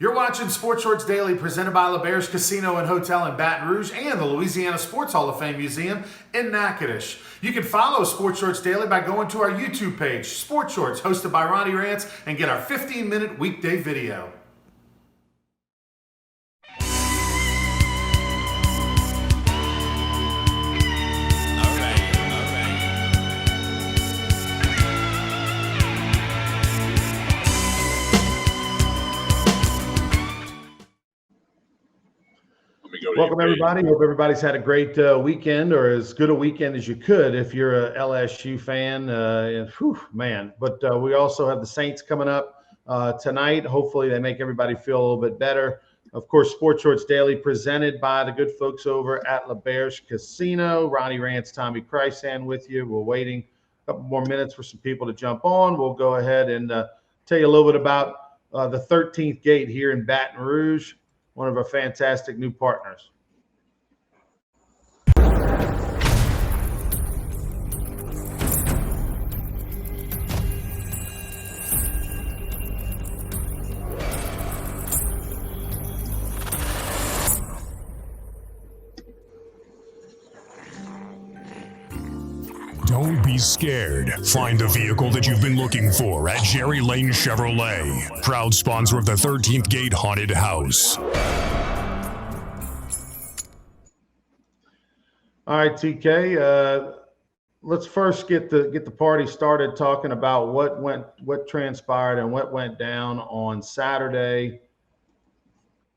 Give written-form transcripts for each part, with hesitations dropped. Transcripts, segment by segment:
You're watching Sports Shorts Daily, presented by LeBear's Casino and Hotel in Baton Rouge and the Louisiana Sports Hall of Fame Museum in Natchitoches. You can follow Sports Shorts Daily by going to our YouTube page, Sports Shorts, hosted by Ronnie Rantz, and get our 15-minute weekday video. Welcome, everybody. Hope everybody's had a great weekend, or as good a weekend as you could if you're a LSU fan. But we also have the Saints coming up tonight. Hopefully they make everybody feel a little bit better. Of course, Sports Shorts Daily presented by the good folks over at LeBear's Casino. Ronnie Rantz, Tommy Krysan with you. We're waiting a couple more minutes for some people to jump on. We'll go ahead and tell you a little bit about the 13th gate here in Baton Rouge, one of our fantastic new partners. Don't be scared. Find the vehicle that you've been looking for at Jerry Lane Chevrolet, proud sponsor of the 13th Gate Haunted House. All right, TK. Let's first get the party started talking about what transpired and what went down on Saturday.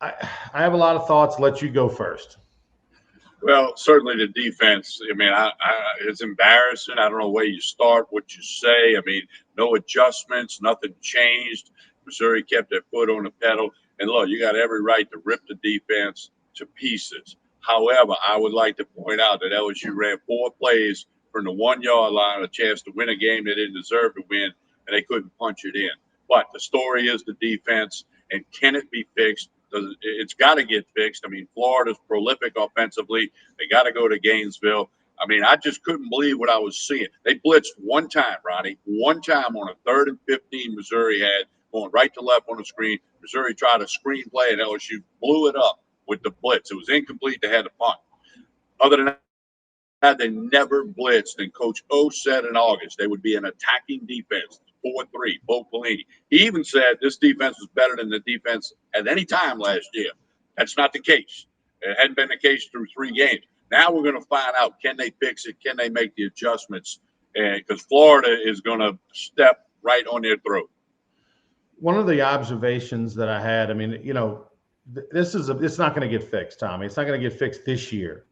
I have a lot of thoughts. Let you go first. Well, certainly the defense. I mean, it's embarrassing. I don't know where you start, what you say. I mean, no adjustments, nothing changed. Missouri kept their foot on the pedal. And look, you got every right to rip the defense to pieces. However, I would like to point out that LSU ran 4 plays from the 1-yard line, a chance to win a game they didn't deserve to win, and they couldn't punch it in. But the story is the defense, and can it be fixed? It's got to get fixed. I mean, Florida's prolific offensively. They got to go to Gainesville. I mean, I just couldn't believe what I was seeing. They blitzed one time, Ronnie, one time on a 3rd and 15 Missouri had, going right to left on the screen. Missouri tried a screen play, and LSU blew it up with the blitz. It was incomplete. They had to punt. Other than that, they never blitzed. And Coach O said in August they would be an attacking defense. 4-3, Bo Pelini. He even said this defense was better than the defense at any time last year. That's not the case. It hadn't been the case through 3 games. Now we're going to find out, can they fix it? Can they make the adjustments? Because Florida is going to step right on their throat. One of the observations that I had, I mean, you know, it's not going to get fixed, Tommy. It's not going to get fixed this year.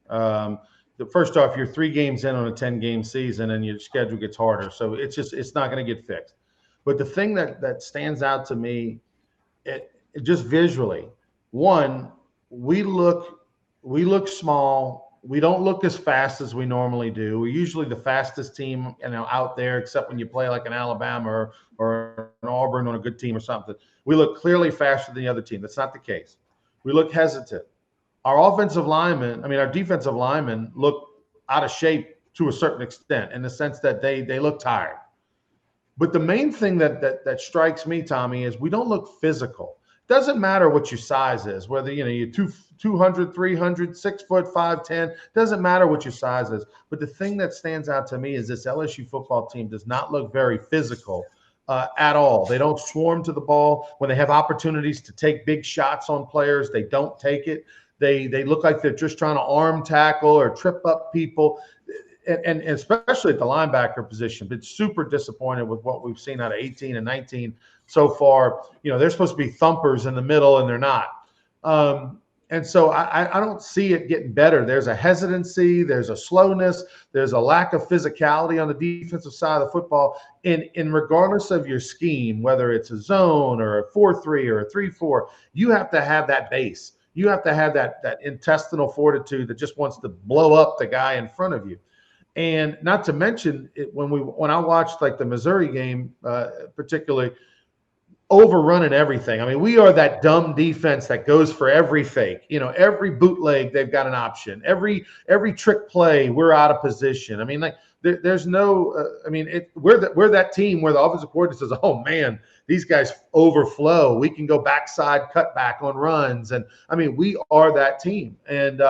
First off, you're 3 games in on a 10-game season, and your schedule gets harder. So it's not going to get fixed. But the thing that stands out to me, it just visually, one, we look small. We don't look as fast as we normally do. We're usually the fastest team, out there, except when you play like an Alabama or an Auburn on a good team or something. We look clearly faster than the other team. That's not the case. We look hesitant. Our defensive linemen look out of shape to a certain extent, in the sense that they look tired. But the main thing that strikes me, Tommy, is we don't look physical. Doesn't matter what your size is, whether you're 200, 300, 6 foot, 5'10", doesn't matter what your size is. But the thing that stands out to me is this LSU football team does not look very physical at all. They don't swarm to the ball. When they have opportunities to take big shots on players, they don't take it. They look like they're just trying to arm tackle or trip up people, and especially at the linebacker position. Been super disappointed with what we've seen out of 18 and 19 so far. They're supposed to be thumpers in the middle, and they're not. And so I don't see it getting better. There's a hesitancy, there's a slowness, there's a lack of physicality on the defensive side of the football. In regardless of your scheme, whether it's a zone or a 4-3 or a 3-4, you have to have that base. You have to have that intestinal fortitude that just wants to blow up the guy in front of you. And not to mention when I watched like the Missouri game, particularly, overrunning everything. I mean, we are that dumb defense that goes for every fake. Every bootleg, they've got an option. Every trick play, we're out of position. I mean, like there's no. I mean, we're that team where the offensive coordinator says, "Oh man, these guys overflow. We can go backside cut back on runs." And I mean, we are that team. And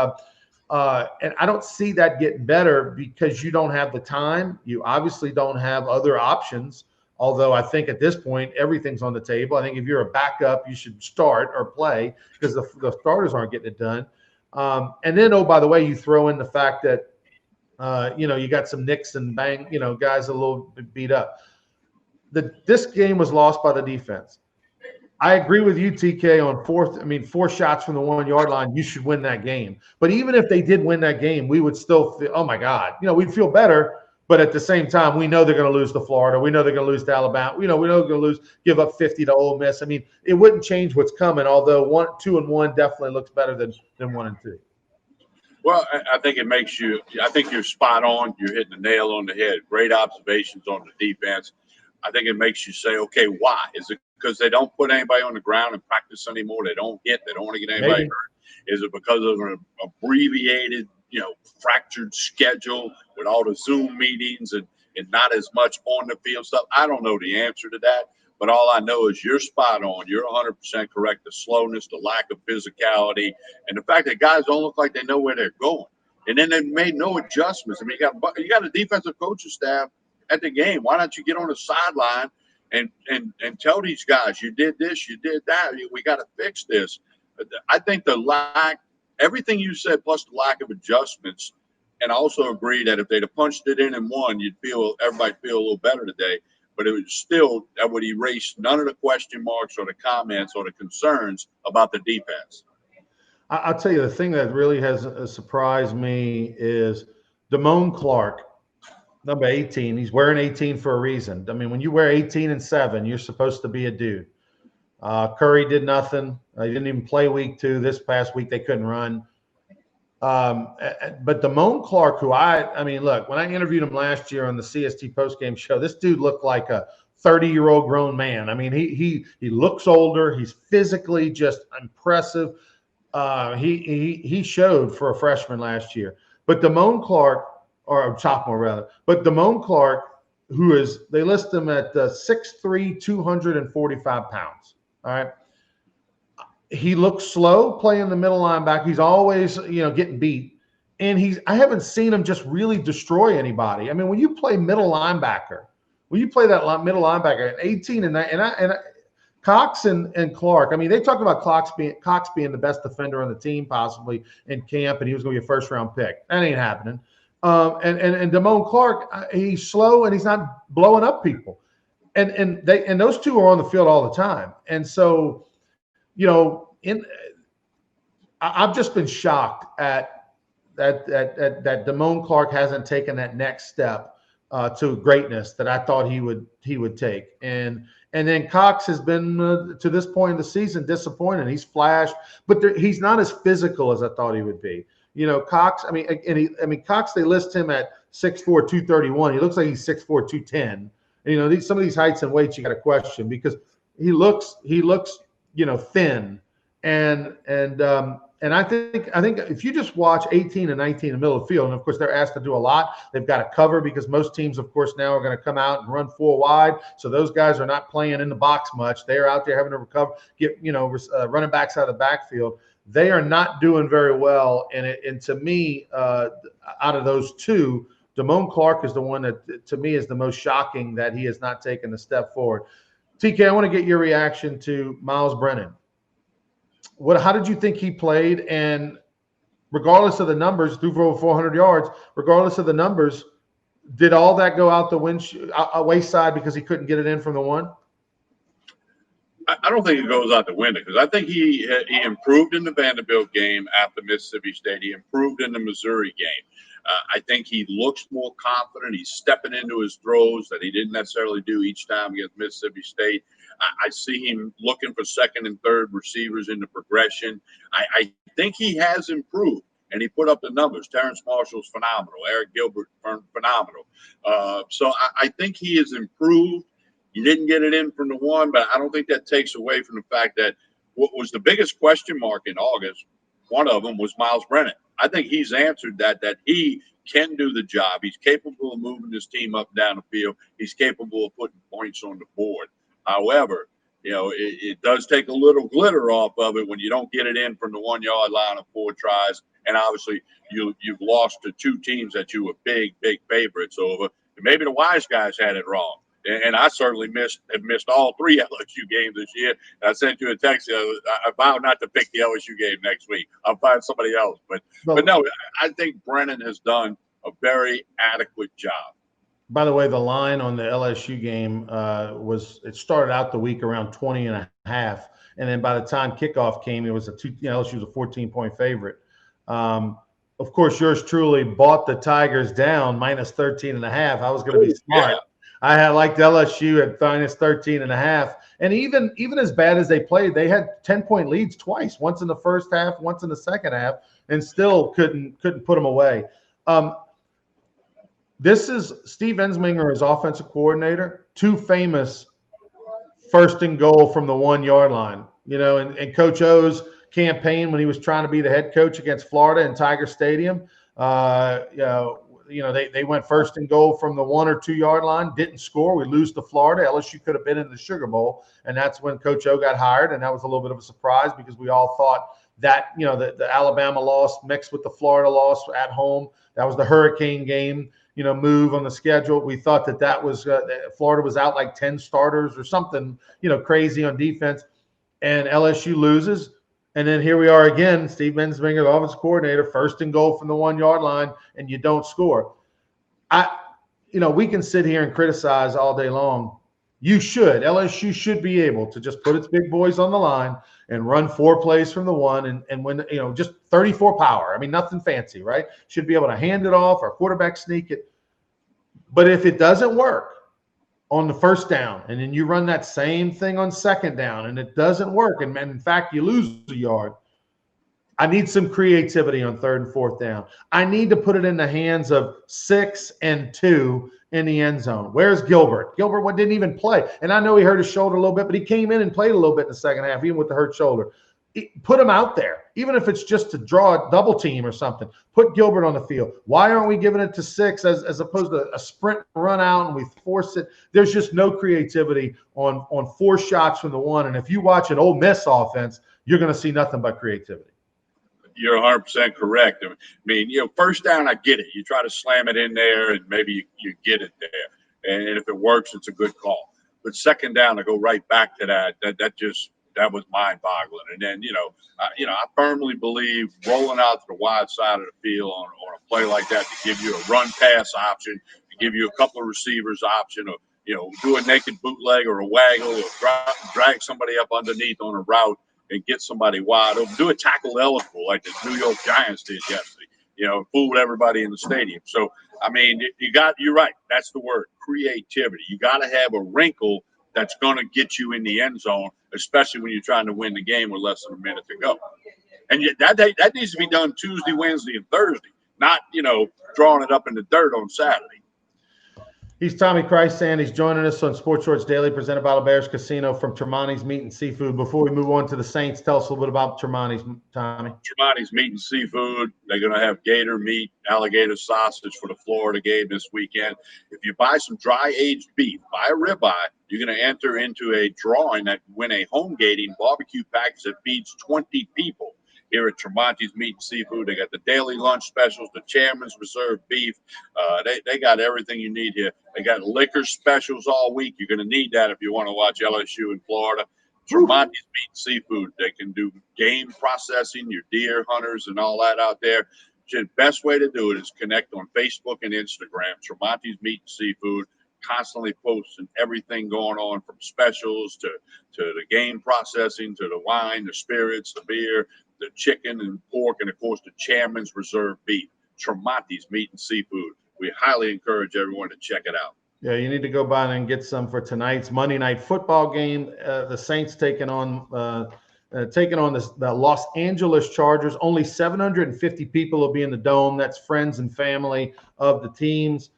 I don't see that getting better because you don't have the time. You obviously don't have other options. Although I think at this point, everything's on the table. I think if you're a backup, you should start or play because the starters aren't getting it done. And then, oh, by the way, you throw in the fact that, you got some nicks and bang, guys a little bit beat up. This game was lost by the defense. I agree with you, TK, on 4 shots from the 1 yard line. You should win that game. But even if they did win that game, we would still feel, oh my God, we'd feel better. But at the same time, we know they're going to lose to Florida. We know they're going to lose to Alabama. We know they're going to give up 50 to Ole Miss. I mean, it wouldn't change what's coming. Although 2-1 definitely looks better than 1-2. Well, I think it makes you. I think you're spot on. You're hitting the nail on the head. Great observations on the defense. I think it makes you say, okay, why? Is it because they don't put anybody on the ground and practice anymore? They don't hit. They don't want to get anybody hurt. Is it because of an abbreviated, fractured schedule with all the Zoom meetings and not as much on the field stuff? I don't know the answer to that, but all I know is you're spot on. You're 100% correct. The slowness, the lack of physicality, and the fact that guys don't look like they know where they're going. And then they made no adjustments. I mean, you got a defensive coaching staff at the game. Why don't you get on the sideline and tell these guys, you did this, you did that. We got to fix this. I think everything you said, plus the lack of adjustments, and I also agree that if they'd have punched it in and won, everybody feel a little better today. But that would erase none of the question marks or the comments or the concerns about the defense. I'll tell you, the thing that really has surprised me is Damone Clark, number 18. He's wearing 18 for a reason. I mean, when you wear 18 and 7, you're supposed to be a dude. Curry did nothing. He didn't even play week 2. This past week, they couldn't run. But Damone Clark, who look, when I interviewed him last year on the CST postgame show, this dude looked like a 30-year-old grown man. I mean, he looks older. He's physically just impressive. He showed for a freshman last year. But Damone Clark, or sophomore rather, but Damone Clark, they list him at 6'3", 245 pounds. All right. He looks slow playing the middle linebacker. He's always, getting beat. And I haven't seen him just really destroy anybody. I mean, when you play middle linebacker, middle linebacker at 18 and Cox and Clark, I mean, they talked about Cox being the best defender on the team possibly in camp, and he was going to be a first-round pick. That ain't happening. And Damone Clark, he's slow and he's not blowing up people. And those two are on the field all the time. And so, I've just been shocked at that Damone Clark hasn't taken that next step to greatness that I thought he would take. And then Cox has been to this point in the season disappointing. He's flashed, but he's not as physical as I thought he would be. Cox. Cox. They list him at 6'4", 231. He looks like he's 6'4", 210. Some of these heights and weights you got to question because he looks thin. And I think if you just watch 18 and 19 in the middle of the field, and of course they're asked to do a lot, they've got to cover because most teams, of course, now are going to come out and run 4 wide. So those guys are not playing in the box much. They're out there having to recover, running backs out of the backfield. They are not doing very well. And to me, out of those two, Damone Clark is the one that to me is the most shocking that he has not taken the step forward. TK, I want to get your reaction to Miles Brennan. How did you think he played? And regardless of the numbers, threw for over 400 yards, regardless of the numbers, did all that go out the wayside because he couldn't get it in from the 1? I don't think it goes out the window because I think he improved in the Vanderbilt game after Mississippi State. He improved in the Missouri game. I think he looks more confident. He's stepping into his throws that he didn't necessarily do each time against Mississippi State. I see him looking for second and third receivers in the progression. I think he has improved, and he put up the numbers. Terrence Marshall's phenomenal. Eric Gilbert, phenomenal. So I think he has improved. He didn't get it in from the 1, but I don't think that takes away from the fact that what was the biggest question mark in August, one of them was Miles Brennan. I think he's answered that he can do the job. He's capable of moving his team up and down the field. He's capable of putting points on the board. However, it does take a little glitter off of it when you don't get it in from the 1 yard line of 4 tries. And obviously, you've lost to 2 teams that you were big favorites over. And maybe the wise guys had it wrong. And I certainly have missed all 3 LSU games this year. And I sent you a text. I vow not to pick the LSU game next week. I'll find somebody else. But no, I think Brennan has done a very adequate job. By the way, the line on the LSU game it started out the week around 20.5. And then by the time kickoff came, it was LSU was a 14-point favorite. Of course, yours truly bought the Tigers down minus 13.5. I was going to be smart. Yeah. I had liked LSU at minus 13.5. And even as bad as they played, they had 10-point leads twice, once in the first half, once in the second half, and still couldn't put them away. This is Steve Ensminger as offensive coordinator, 2 famous first and goal from the 1 yard line. And Coach O's campaign when he was trying to be the head coach against Florida in Tiger Stadium, they went first and goal from the 1 or 2 yard line, didn't score. We lose to Florida. LSU could have been in the Sugar Bowl, and that's when Coach O got hired, and that was a little bit of a surprise because we all thought that the Alabama loss mixed with the Florida loss at home, that was the hurricane game. Move on the schedule. We thought that was Florida was out like 10 starters or something, crazy on defense, and LSU loses. And then here we are again, Steve Ensminger, the offensive coordinator, first and goal from the 1 yard line, and you don't score. We can sit here and criticize all day long. LSU should be able to just put its big boys on the line and run 4 plays from the 1 and win, just 34 power. I mean, nothing fancy, right? Should be able to hand it off or quarterback sneak it. But if it doesn't work on the first down and then you run that same thing on second down and it doesn't work, and in fact, you lose a yard, I need some creativity on 3rd and 4th down. I need to put it in the hands of 6 and 2 in the end zone. Where's Gilbert? Gilbert didn't even play. And I know he hurt his shoulder a little bit, but he came in and played a little bit in the second half, even with the hurt shoulder. Put him out there, even if it's just to draw a double team or something. Put Gilbert on the field. Why aren't we giving it to 6 as opposed to a sprint run out and we force it? There's just no creativity on 4 shots from the 1. And if you watch an Ole Miss offense, you're going to see nothing but creativity. You're 100% correct. I mean, first down, I get it. You try to slam it in there and maybe you get it there. And if it works, it's a good call. But second down, to go right back to that was mind-boggling. And then, I firmly believe rolling out to the wide side of the field on a play like that to give you a run-pass option, to give you a couple of receivers option, or, do a naked bootleg or a waggle or drag somebody up underneath on a route and get somebody wide open. Do a tackle eligible like the New York Giants did yesterday, fooled everybody in the stadium. So, I mean, you're right. That's the word, creativity. You got to have a wrinkle that's going to get you in the end zone, especially when you're trying to win the game with less than a minute to go. And that needs to be done Tuesday, Wednesday, and Thursday, not, drawing it up in the dirt on Saturday. He's Tommy Krysan. He's joining us on Sports Shorts Daily, presented by LeBear's Casino from Tremonti's Meat and Seafood. Before we move on to the Saints, tell us a little bit about Tremonti's, Tommy. Tremonti's Meat and Seafood. They're going to have gator meat, alligator sausage for the Florida game this weekend. If you buy some dry-aged beef, buy a ribeye, you're going to enter into a drawing that win a home gating barbecue package that feeds 20 people. Here at Tremonti's Meat and Seafood, they got the daily lunch specials, the Chairman's Reserve beef. They got everything you need here. They got liquor specials all week. You're going to need that if you want to watch LSU in Florida. Tremonti's Meat and Seafood. They can do game processing, your deer hunters and all that out there. The best way to do it is connect on Facebook and Instagram. Tremonti's Meat and Seafood. Constantly posting everything going on, from specials to the game processing, to the wine, the spirits, the beer, the chicken and pork, and of course the Chairman's Reserve beef. Tremonti's Meat and Seafood. We highly encourage everyone to check it out. Yeah, you need to go by and get some for tonight's Monday night football game. The Saints taking on the Los Angeles Chargers. Only 750 people will be in the dome. That's friends and family of the teams.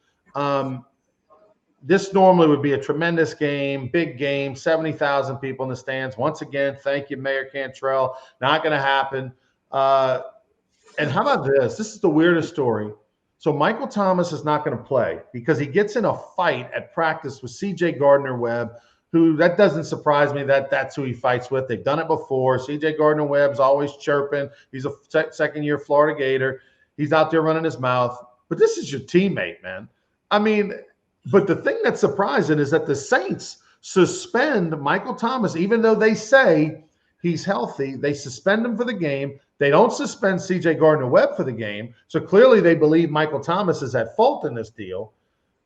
This normally would be a tremendous game, big game, 70,000 people in the stands. Once again, thank you, Mayor Cantrell. Not going to happen. And how about this? This is the weirdest story. So Michael Thomas is not going to play because he gets in a fight at practice with C.J. Gardner-Webb, who that doesn't surprise me that that's who he fights with. They've done it before. C.J. Gardner-Webb's always chirping. He's a second-year Florida Gator. He's out there running his mouth. But this is your teammate, man. I mean, but the thing that's surprising is that the Saints suspend Michael Thomas, even though they say he's healthy. They suspend him for the game. They don't suspend C.J. Gardner-Webb for the game. So clearly they believe Michael Thomas is at fault in this deal.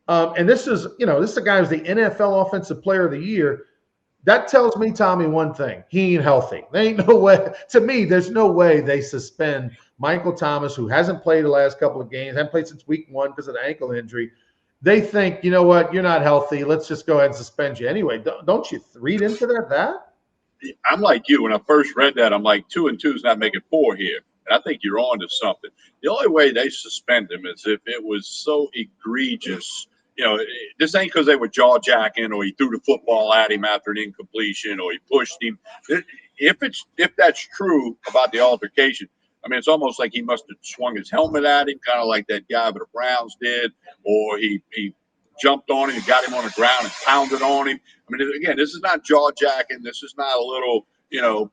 And this is the guy who's the NFL Offensive Player of the Year. That tells me, Tommy, one thing. He ain't healthy. There ain't no way. To me, there's no way they suspend Michael Thomas, who hasn't played the last couple of games, hasn't played since week 1 because of the ankle injury. They think, you know what, you're not healthy. Let's just go ahead and suspend you. Anyway, don't you read into that? I'm like you. When I first read that, I'm like, 2 and 2 is not making 4 here. And I think you're on to something. The only way they suspend him is if it was so egregious. This ain't because they were jaw jacking or he threw the football at him after an incompletion or he pushed him. If that's true about the altercation, I mean, it's almost like he must have swung his helmet at him, kind of like that guy with the Browns did, or he jumped on him and got him on the ground and pounded on him. I mean, again, this is not jaw jacking. This is not a little,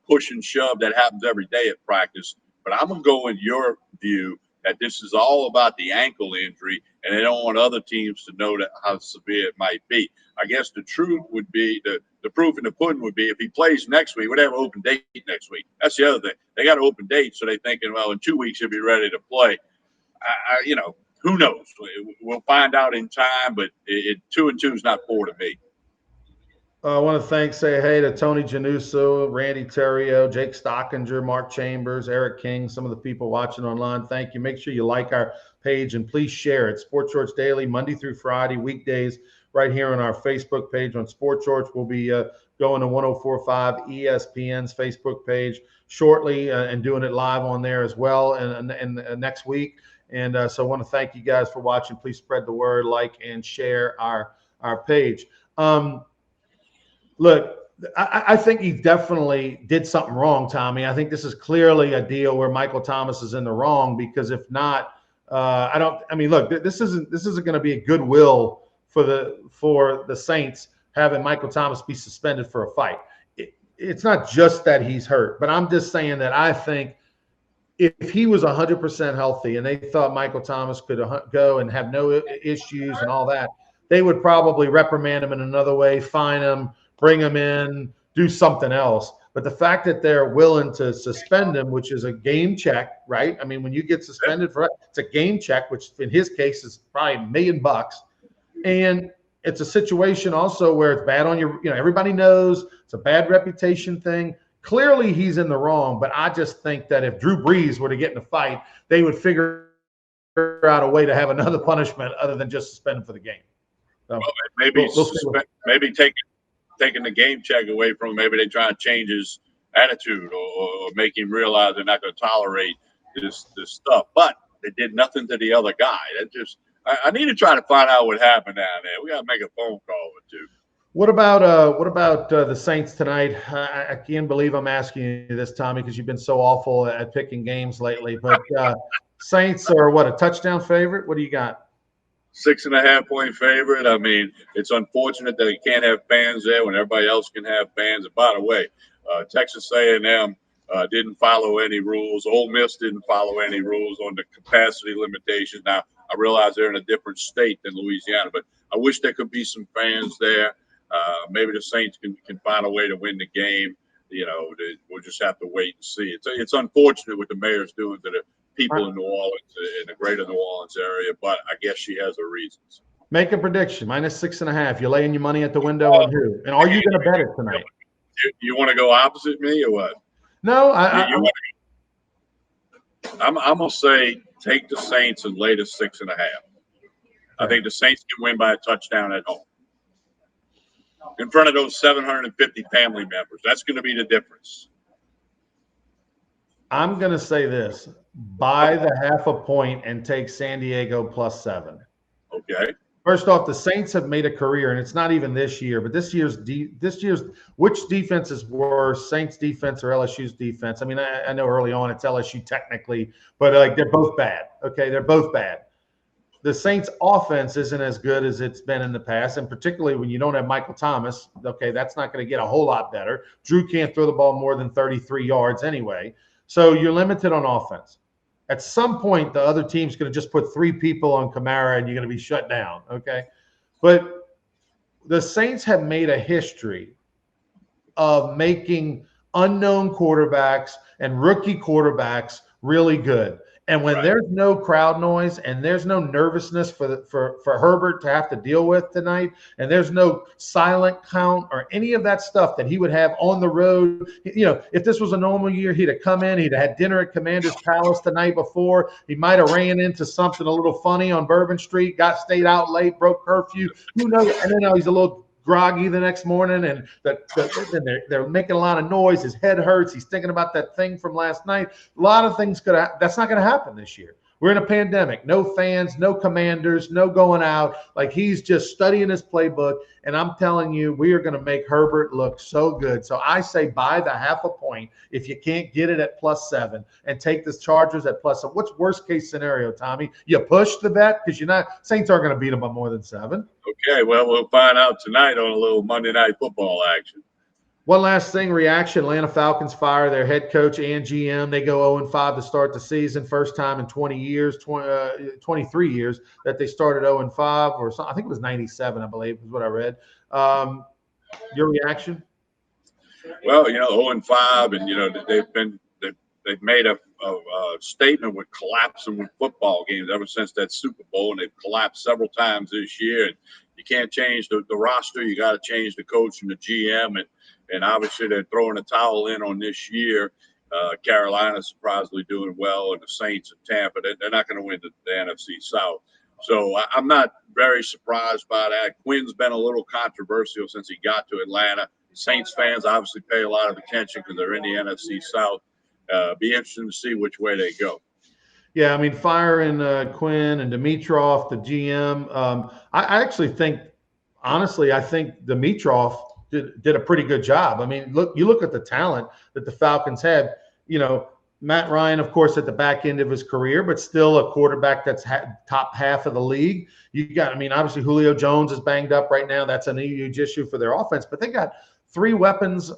push and shove that happens every day at practice. But I'm going to go in your view that this is all about the ankle injury, and they don't want other teams to know that how severe it might be. I guess the truth would be, the proof in the pudding would be if he plays next week, would have an open date next week. That's the other thing. They got an open date, so they're thinking, well, in 2 weeks he'll be ready to play. Who knows? We'll find out in time, but 2 and 2 is not 4 to me. I want to say hey to Tony Januso, Randy Terrio, Jake Stockinger, Mark Chambers, Eric King, some of the people watching online. Thank you. Make sure you like our page and please share it. Sports Shorts Daily, Monday through Friday, weekdays, right here on our Facebook page on Sports Shorts. We'll be going to 104.5 ESPN's Facebook page shortly and doing it live on there as well and next week. And so I want to thank you guys for watching. Please spread the word, like, and share our page. Look, I think he definitely did something wrong, Tommy. I think this is clearly a deal where Michael Thomas is in the wrong because if not, look, this isn't going to be a goodwill for the Saints having Michael Thomas be suspended for a fight. It's not just that he's hurt, but I'm just saying that I think if he was 100% healthy and they thought Michael Thomas could go and have no issues and all that, they would probably reprimand him in another way, fine him, bring him in, do something else. But the fact that they're willing to suspend him, which is a game check, right? I mean, when you get suspended for it, it's a game check, which in his case is probably $1 million. And it's a situation also where it's bad on your, everybody knows it's a bad reputation thing. Clearly he's in the wrong, but I just think that if Drew Brees were to get in a fight, they would figure out a way to have another punishment other than just suspend him for the game. So, maybe taking the game check away from him. Maybe they try to change his attitude or make him realize they're not going to tolerate this stuff. But they did nothing to the other guy. I need to try to find out what happened down there. We got to make a phone call or two. What about the Saints tonight? I can't believe I'm asking you this, Tommy, because you've been so awful at picking games lately. But Saints are a touchdown favorite? What do you got? 6.5 point favorite. I mean, it's unfortunate that they can't have fans there when everybody else can have fans. And by the way, Texas A&M didn't follow any rules. Ole Miss didn't follow any rules on the capacity limitations. Now, I realize they're in a different state than Louisiana, but I wish there could be some fans there. Maybe the Saints can find a way to win the game. We'll just have to wait and see. It's unfortunate what the mayor's doing to the people in New Orleans, in the greater New Orleans area, but I guess she has her reasons. Make a prediction. -6.5. You're laying your money at the window on who? And are you going to bet it tonight? You want to go opposite me or what? No, I'm going to say take the Saints and lay the 6.5. I think the Saints can win by a touchdown at home. In front of those 750 family members. That's going to be the difference. I'm going to say this. Buy the 0.5 point and take San Diego +7. Okay. First off, the Saints have made a career, and it's not even this year, but this year's which defense is worse, Saints defense or LSU's defense? I mean, I know early on it's LSU technically, but they're both bad. Okay, they're both bad. the Saints offense isn't as good as it's been in the past, and particularly when you don't have Michael Thomas, okay, that's not going to get a whole lot better. Drew can't throw the ball more than 33 yards anyway. So you're limited on offense. At some point, the other team's going to just put 3 people on Kamara and you're going to be shut down, okay? But the Saints have made a history of making unknown quarterbacks and rookie quarterbacks really good. And when there's no crowd noise and there's no nervousness for Herbert to have to deal with tonight, and there's no silent count or any of that stuff that he would have on the road, if this was a normal year, he'd have come in, he'd have had dinner at Commander's Palace the night before. He might have ran into something a little funny on Bourbon Street, stayed out late, broke curfew. Who knows? And then he's a little groggy the next morning, and they're making a lot of noise. His head hurts. He's thinking about that thing from last night. A lot of things that's not going to happen this year. We're in a pandemic. No fans, no Commanders, no going out. Like, he's just studying his playbook, and I'm telling you, we are going to make Herbert look so good. So I say buy the half a point if you can't get it at +7 and take the Chargers at +7. What's worst case scenario, Tommy? You push the bet because Saints aren't going to beat them by more than 7. Okay, well, we'll find out tonight on a little Monday Night Football action. One last thing, reaction. Atlanta Falcons fire their head coach and GM. They go 0-5 to start the season. First time in 23 years that they started 0-5, or something. I think it was 97, I believe, is what I read. Your reaction? Well, 0-5, and they've made a statement with collapsing with football games ever since that Super Bowl, and they've collapsed several times this year. And you can't change the roster; you got to change the coach and the GM, and obviously they're throwing a towel in on this year. Carolina's surprisingly doing well, and the Saints and Tampa, they're not going to win the NFC South. So I'm not very surprised by that. Quinn's been a little controversial since he got to Atlanta. Saints fans obviously pay a lot of attention because they're in the NFC South. Be interesting to see which way they go. Yeah, I mean, firing Quinn and Dimitroff, the GM. I actually think, honestly, I think Dimitroff did a pretty good job. I mean, you look at the talent that the Falcons had. Matt Ryan, of course, at the back end of his career, but still a quarterback that's top half of the league. Obviously Julio Jones is banged up right now. That's a huge issue for their offense, but they got 3 weapons.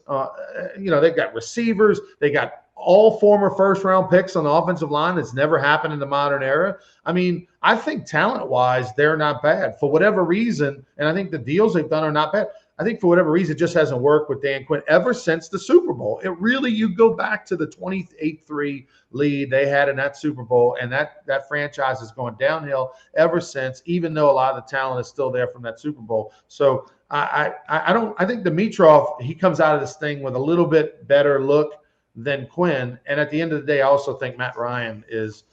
They've got receivers. They got all former first-round picks on the offensive line. That's never happened in the modern era. I mean, I think talent-wise, they're not bad for whatever reason, and I think the deals they've done are not bad. I think for whatever reason, it just hasn't worked with Dan Quinn ever since the Super Bowl. You go back to the 28-3 lead they had in that Super Bowl, and that franchise has gone downhill ever since, even though a lot of the talent is still there from that Super Bowl. So I think Dimitroff, he comes out of this thing with a little bit better look than Quinn. And at the end of the day, I also think Matt Ryan is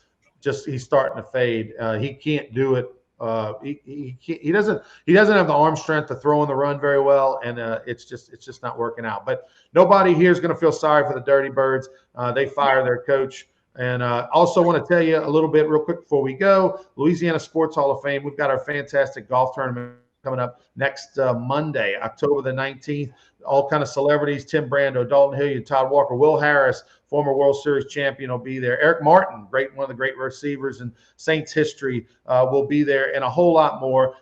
he's starting to fade. He can't do it. He doesn't have the arm strength to throw in the run very well, and it's just not working out. But nobody here is going to feel sorry for the Dirty Birds. They fire their coach. And also want to tell you a little bit real quick before we go, Louisiana Sports Hall of Fame. We've got our fantastic golf tournament coming up next Monday, October the 19th. All kind of celebrities: Tim Brando, Dalton Hilliard, Todd Walker, Will Harris, former World Series champion, will be there. Eric Martin, one of the great receivers in Saints history, will be there, and a whole lot more.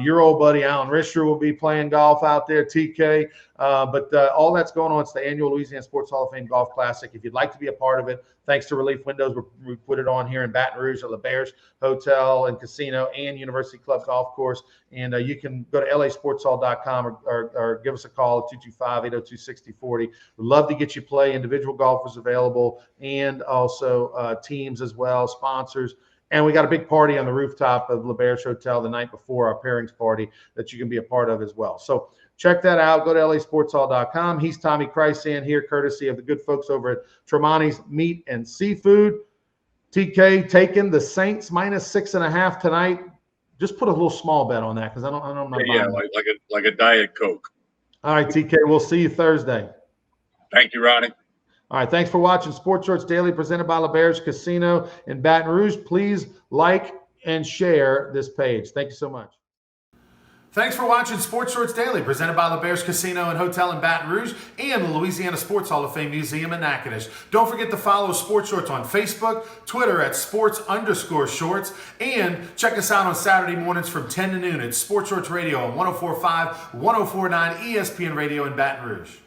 Your old buddy Alan Risher will be playing golf out there, TK. But all that's going on. It's the annual Louisiana Sports Hall of Fame Golf Classic. If you'd like to be a part of it, thanks to Relief Windows, we put it on here in Baton Rouge at LeBear's Hotel and Casino and University Club Golf Course. And you can go to lasportshall.com or give us a call at 225-802-6040. We'd love to get you play. Individual golfers available, and also teams as well, sponsors. And we got a big party on the rooftop of LeBear's Hotel the night before, our pairings party, that you can be a part of as well. So check that out. Go to lasportshall.com. He's Tommy Krysan here, courtesy of the good folks over at Tremonti's Meat and Seafood. TK taking the Saints -6.5 tonight. Just put a little small bet on that because I don't know. Yeah, like a Diet Coke. All right, TK. We'll see you Thursday. Thank you, Ronnie. All right, thanks for watching Sports Shorts Daily, presented by LeBear's Casino in Baton Rouge. Please like and share this page. Thank you so much. Thanks for watching Sports Shorts Daily, presented by LeBear's Casino and Hotel in Baton Rouge and the Louisiana Sports Hall of Fame Museum in Natchitoches. Don't forget to follow Sports Shorts on Facebook, Twitter at sports_shorts, and check us out on Saturday mornings from 10 to noon at Sports Shorts Radio on 104.5, 104.9 ESPN Radio in Baton Rouge.